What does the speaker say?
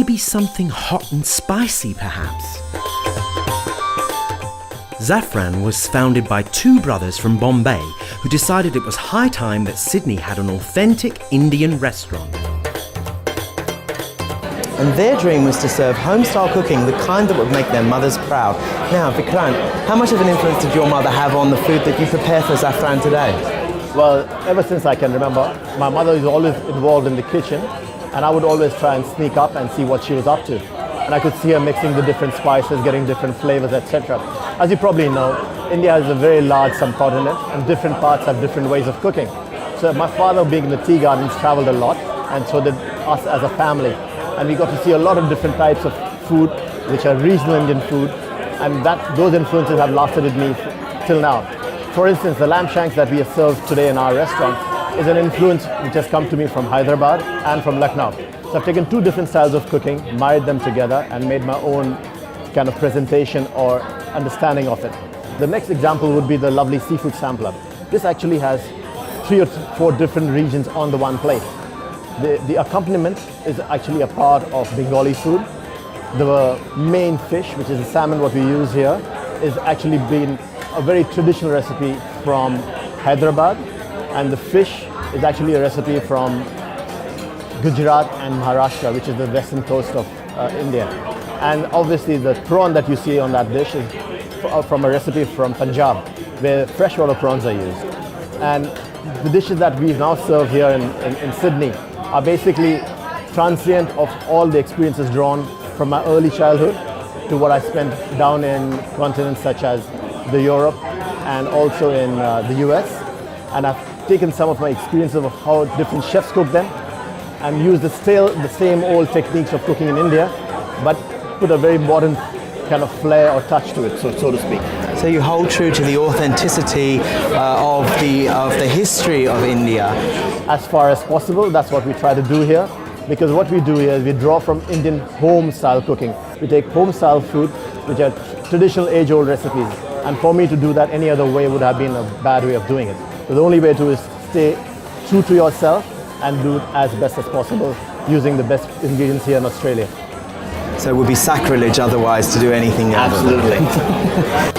maybe something hot and spicy, perhaps? Zaffraan was founded by two brothers from Bombay who decided it was high time that Sydney had an authentic Indian restaurant. And their dream was to serve home-style cooking, the kind that would make their mothers proud. Now, Vikrant, how much of an influence did your mother have on the food that you prepare for Zaffraan today? Well, ever since I can remember, my mother is always involved in the kitchen, and I would always try and sneak up and see what she was up to. And I could see her mixing the different spices, getting different flavors, etc. As you probably know, India is a very large subcontinent, and different parts have different ways of cooking. So my father, being in the tea gardens, traveled a lot, and so did us as a family. And we got to see a lot of different types of food, which are regional Indian food, and those influences have lasted with me till now. For instance, the lamb shanks that we have served today in our restaurant is an influence which has come to me from Hyderabad and from Lucknow. So I've taken two different styles of cooking, married them together, and made my own kind of presentation or understanding of it. The next example would be the lovely seafood sampler. This actually has 3 or 4 different regions on the one plate. The accompaniment is actually a part of Bengali food. The main fish, which is the salmon what we use here, is actually been a very traditional recipe from Hyderabad, and the fish is actually a recipe from Gujarat and Maharashtra, which is the western coast of India. And obviously the prawn that you see on that dish is from a recipe from Punjab, where freshwater prawns are used. And the dishes that we now serve here in Sydney are basically transient of all the experiences drawn from my early childhood to what I spent down in continents such as the Europe and also in the US. And I've taken some of my experiences of how different chefs cook them and used the same old techniques of cooking in India, but put a very modern kind of flair or touch to it, so to speak. So you hold true to the authenticity of the history of India. As far as possible, that's what we try to do here, because what we do here is we draw from Indian home-style cooking. We take home-style food, which are traditional age-old recipes, and for me to do that any other way would have been a bad way of doing it. So the only way to is stay true to yourself and do it as best as possible using the best ingredients here in Australia. So it would be sacrilege otherwise to do anything else. Absolutely.